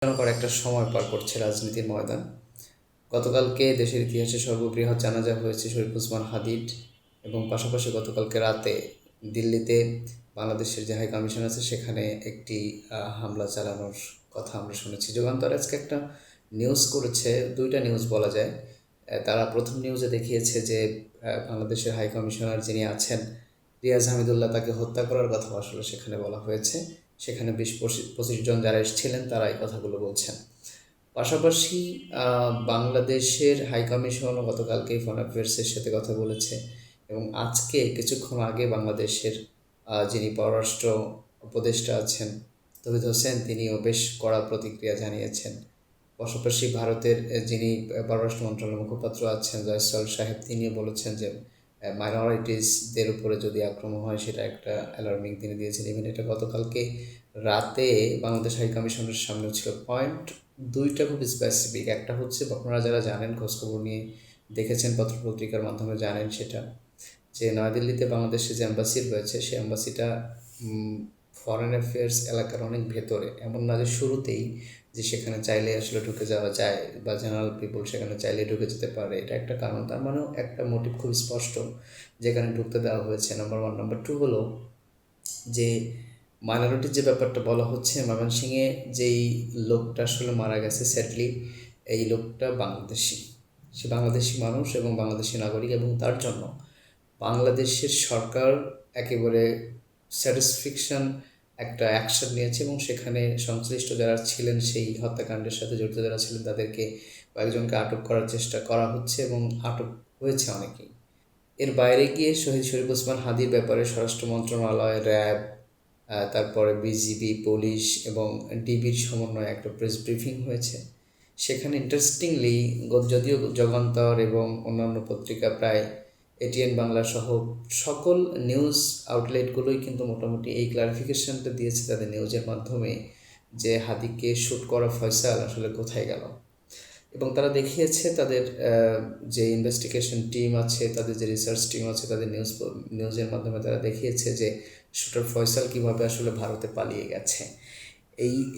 ভয়ঙ্কর একটা সময় পার করছে রাজনীতির ময়দান। গতকালকে দেশের ইতিহাসে সর্ববৃহৎ জানাজা হয়েছে শরীফ ওসমান হাদির, এবং পাশাপাশি গতকালকে রাতে দিল্লিতে বাংলাদেশের যে হাই কমিশন আছে সেখানে একটি হামলা চালানোর কথা আমরা শুনেছি। যুগান্তর আজকে একটা নিউজ করেছে, দুইটা নিউজ বলা যায়। তারা প্রথম নিউজে দেখিয়েছে যে বাংলাদেশের হাই কমিশনার যিনি আছেন রিয়াজ হামিদুল্লাহ, তাকে হত্যা করার কথা আসলে সেখানে বলা হয়েছে। সেখানে 20-25 জন যারা এসেছিলেন তারা এই কথাগুলো বলছেন। পাশাপাশি বাংলাদেশের হাই কমিশনও গতকালকেই ফরেন অ্যাফেয়ার্সের সাথে কথা বলেছে, এবং আজকে কিছুক্ষণ আগে বাংলাদেশের যিনি পররাষ্ট্র উপদেষ্টা আছেন তৌহিদ হোসেন, তিনিও বেশ কড়া প্রতিক্রিয়া জানিয়েছেন। পাশাপাশি ভারতের যিনি পররাষ্ট্র মন্ত্রণালয়ের মুখপাত্র আছেন জয়সওয়াল সাহেব, তিনিও বলেছেন যে মাইনরিটিসদের উপরে যদি আক্রমণ হয় সেটা একটা অ্যালার্মিং তিনি দিয়েছেন। ইভেন এটা গতকালকে রাতে বাংলাদেশ হাই কমিশনের সামনেও ছিল। পয়েন্ট দুইটা খুব স্পেসিফিক। একটা হচ্ছে, আপনারা যারা জানেন, খোঁজখবর নিয়ে দেখেছেন, পত্রপত্রিকার মাধ্যমে জানেন সেটা, যে নয়াদিল্লিতে বাংলাদেশে যে অ্যাম্বাসি রয়েছে সেই অ্যাম্বাসিটা ফরেন অ্যাফেয়ার্স এলাকার অনেক ভেতরে। এমন না যে শুরুতেই যে সেখানে চাইলে আসলে ঢুকে যাওয়া যায় বা জেনারেল পিপল সেখানে চাইলে ঢুকে যেতে পারে, এটা একটা কারণ। তার মানেও একটা মোটিভ খুব স্পষ্ট যেখানে ঢুকতে দেওয়া হয়েছে, নাম্বার ওয়ান। নাম্বার টু হলো যে মাইনরিটির যে ব্যাপারটা বলা হচ্ছে, ময়মনসিংহে যেই লোকটা আসলে মারা গেছে স্যাডলি, এই লোকটা বাংলাদেশি। সে বাংলাদেশি মানুষ এবং বাংলাদেশি নাগরিক, এবং তার জন্য বাংলাদেশের সরকার একেবারে স্যাটিসফ্যাকশন একটা অ্যাকশন নিয়েছে, এবং সেখানে সংশ্লিষ্ট যারা ছিলেন সেই হত্যাকাণ্ডের সাথে জড়িত যারা ছিলেন তাদেরকে কয়েকজনকে আটক করার চেষ্টা করা হচ্ছে, এবং আটক হয়েছে অনেকেই। এর বাইরে গিয়ে শহীদ শরীফ ওসমান হাদির ব্যাপারে স্বরাষ্ট্র মন্ত্রণালয়, র্যাব, তারপরে বিজিবি, পুলিশ এবং ডিবির সমন্বয়ে একটা প্রেস ব্রিফিং হয়েছে। সেখানে ইন্টারেস্টিংলি যদিও যুগান্তর এবং অন্যান্য পত্রিকা প্রায় এটিএন বাংলা সহ সকল নিউজ আউটলেটগুলোই কিন্তু মোটামুটি এই ক্লারিফিকেশনটা দিয়েছে তাদের নিউজের মাধ্যমে, যে হাদিকে শ্যুট করা ফয়সাল আসলে কোথায় গেল। এবং তারা দেখিয়েছে তাদের যে ইনভেস্টিগেশন টিম আছে, তাদের যে রিসার্চ টিম আছে, তাদের নিউজের মাধ্যমে তারা দেখিয়েছে যে শুটার ফয়সাল কীভাবে আসলে ভারতে পালিয়ে গেছে।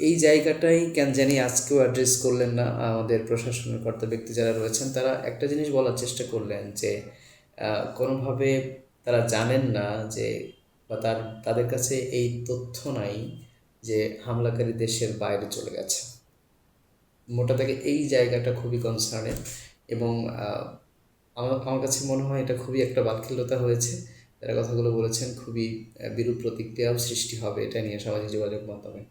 এই জায়গাটাই কেন জানি আজকেও অ্যাড্রেস করলেন না আমাদের প্রশাসনের কর্তা ব্যক্তি যারা রয়েছেন। তারা একটা জিনিস বলার চেষ্টা করলেন যে কোনোভাবে তারা জানেন না যে, বা তাদের কাছে এই তথ্য নাই যে হামলাকারী দেশের বাইরে চলে গেছে। মোটা থেকে এই জায়গাটা খুবই কনসার্নের, এবং আমার কাছে মনে হয় এটা খুবই একটা বাকশালতা হয়েছে। যারা কথাগুলো বলেছেন খুবই বিরূপ প্রতিক্রিয়াও সৃষ্টি হবে এটা নিয়ে সামাজিক যোগাযোগ মাধ্যমে।